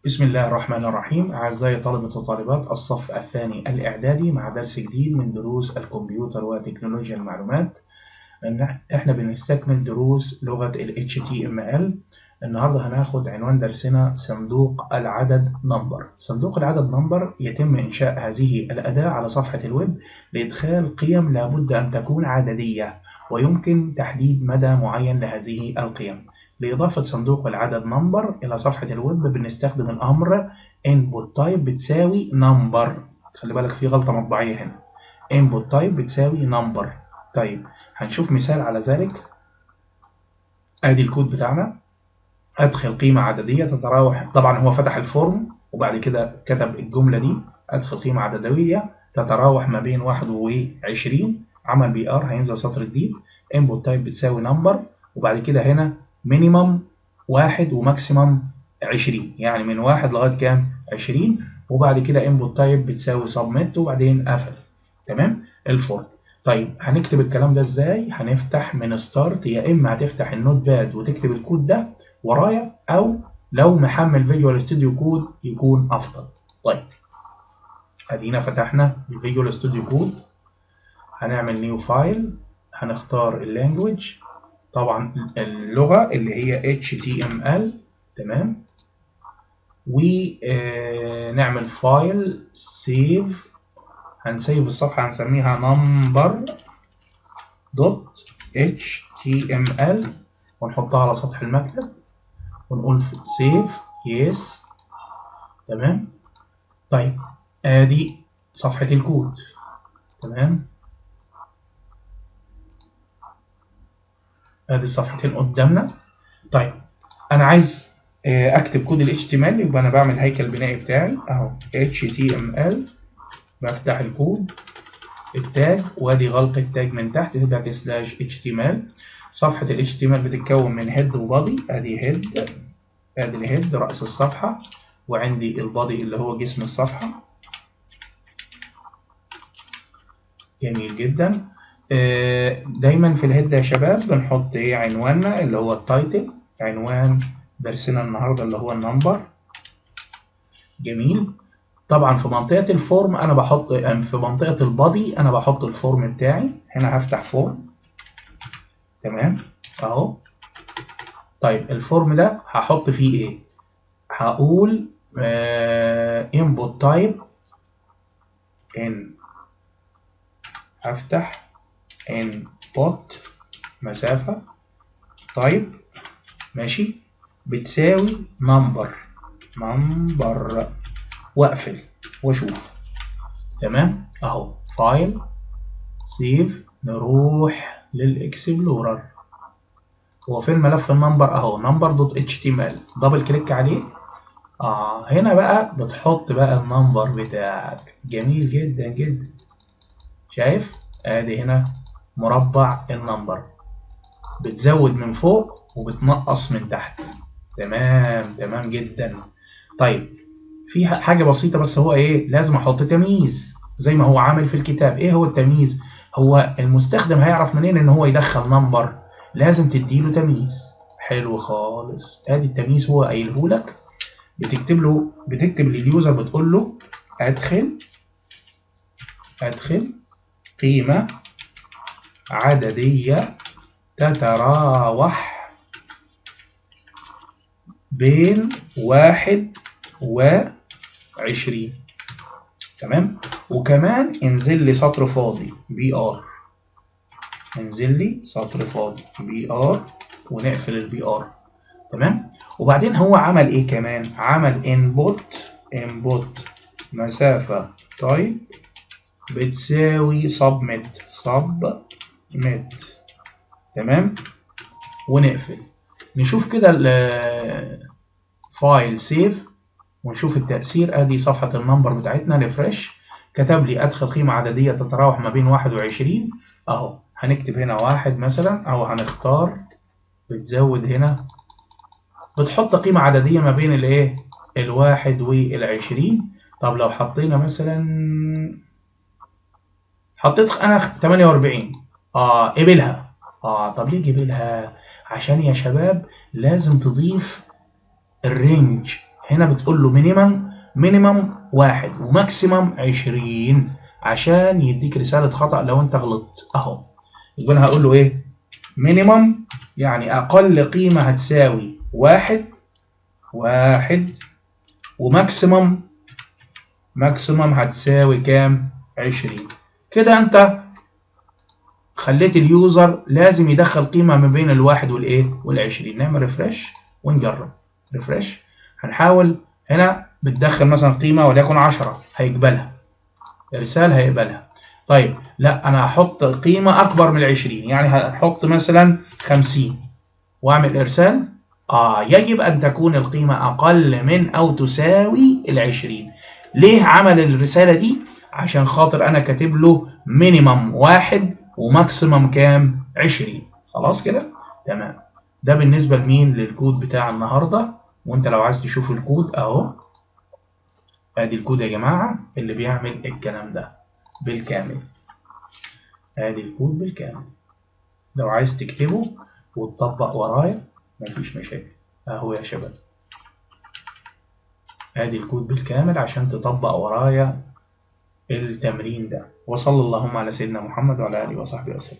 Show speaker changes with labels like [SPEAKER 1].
[SPEAKER 1] بسم الله الرحمن الرحيم. أعزائي طلبة وطالبات الصف الثاني الإعدادي مع درس جديد من دروس الكمبيوتر وتكنولوجيا المعلومات. إحنا بنستكمل دروس لغة ال HTML. النهاردة هناخد عنوان درسنا صندوق العدد نمبر. صندوق العدد نمبر يتم إنشاء هذه الأداة على صفحة الويب لإدخال قيم لابد أن تكون عددية، ويمكن تحديد مدى معين لهذه القيم. لإضافة صندوق العدد نمبر إلى صفحة الويب بنستخدم الأمر input type بتساوي number. خلي بالك في غلطة مطبعية هنا. input type بتساوي number. طيب هنشوف مثال على ذلك. ادي الكود بتاعنا. ادخل قيمة عددية تتراوح، طبعا هو فتح الفورم وبعد كده كتب الجملة دي: ادخل قيمة عددية تتراوح ما بين 1 و20. عمل بي ار، هينزل سطر جديد. input type بتساوي number، وبعد كده هنا minimum 1 وماكسيمم 20، يعني من 1 لغاية كام؟ 20. وبعد كده input type بتساوي submit وبعدين قفل. تمام؟ الفورم. طيب هنكتب الكلام ده ازاي؟ هنفتح من ستارت، يا اما هتفتح النوت باد وتكتب الكود ده ورايا، او لو محمل فيجوال ستوديو كود يكون افضل. طيب ادينا فتحنا الفيجوال ستوديو كود. هنعمل نيو فايل، هنختار اللانجوج، طبعا اللغة اللي هي HTML. تمام. ونعمل فايل سيف. هنسيف الصفحة هنسميها number.html ونحطها على سطح المكتب ونقول سيف يس. تمام. طيب ادي صفحة الكود. تمام. ادي الصفحتين قدامنا. طيب انا عايز اكتب كود ال HTML، يبقى انا بعمل هيكل بنائي بتاعي اهو HTML، بفتح الكود التاج، وادي غلق التاج من تحت تبقى سلاش HTML. صفحة ال HTML بتتكون من هيد وبادي. ادي هيد، ادي الهيد رأس الصفحة، وعندي البادي اللي هو جسم الصفحة. جميل جدا. دايما في الهيد يا شباب بنحط ايه؟ عنواننا اللي هو التايتل، عنوان درسنا النهارده اللي هو النمبر. جميل. طبعا في منطقة الفورم انا بحط، في منطقة البادي انا بحط الفورم بتاعي. هنا هفتح فورم. تمام اهو. طيب الفورم ده هحط فيه ايه؟ هقول input type هفتح input مسافة type ماشي بتساوي number واقفل واشوف. تمام اهو. فايل سيف، نروح للاكسبلورر. هو فين ملف النمبر؟ اهو number.html، دبل كليك عليه. هنا بقى بتحط بقى النمبر بتاعك. جميل جدا جدا. شايف؟ ادي هنا مربع النمبر، بتزود من فوق وبتنقص من تحت. تمام جدا. طيب في حاجة بسيطة بس، هو ايه؟ لازم احط تمييز زي ما هو عامل في الكتاب. ايه هو التمييز؟ هو المستخدم هيعرف منين ان هو يدخل نمبر؟ لازم تديله تمييز. حلو خالص. ادي التمييز هو قايله لك. بتكتب لليوزر، بتقول له ادخل قيمة عددية تتراوح بين 1 و20. تمام. وكمان انزل لي سطر فاضي بي ار، انزل لي سطر فاضي بي ار ونقفل البي ار. تمام. وبعدين هو عمل ايه كمان؟ عمل input مسافة تايب بتساوي submit. تمام. ونقفل. نشوف كده الفايل سيف ونشوف التأثير. ادي صفحة النمبر بتاعتنا. ريفرش. كتب لي ادخل قيمة عددية تتراوح ما بين 1 و20 اهو. هنكتب هنا 1 مثلا، او هنختار بتزود هنا، بتحط قيمة عددية ما بين الايه؟ ال1 وال20. طب لو حطينا مثلا، حطيت انا 48، قبلها. طب ليه قبلها؟ عشان يا شباب لازم تضيف الرينج هنا بتقول له مينيمم 1 وماكسيمم 20 عشان يديك رسالة خطأ لو انت غلطت اهو. يبقى انا هقول له ايه؟ مينيمم يعني اقل قيمة هتساوي 1 وماكسيمم هتساوي كام؟ 20. كده انت خليت اليوزر لازم يدخل قيمة ما بين الواحد والايه؟ وال20. نعمل ريفرش ونجرب. ريفرش، هنحاول هنا بتدخل مثلا قيمة وليكن 10 هيقبلها، ارسال هيقبلها. طيب لا انا هحط قيمة اكبر من 20، يعني هحط مثلا 50 واعمل ارسال. يجب ان تكون القيمة اقل من او تساوي 20. ليه عمل الرسالة دي؟ عشان خاطر انا كاتب له مينيمم 1 وماكسيمم كام؟ 20. خلاص كده تمام. ده بالنسبة لمين؟ للكود بتاع النهاردة. وانت لو عايز تشوف الكود اهو، ادي الكود يا جماعة اللي بيعمل الكلام ده بالكامل. ادي الكود بالكامل، لو عايز تكتبه وتطبق ورايا مفيش مشاكل اهو يا شباب. ادي الكود بالكامل عشان تطبق ورايا التمرين ده. وصلى اللهم على سيدنا محمد وعلى اله وصحبه وسلم.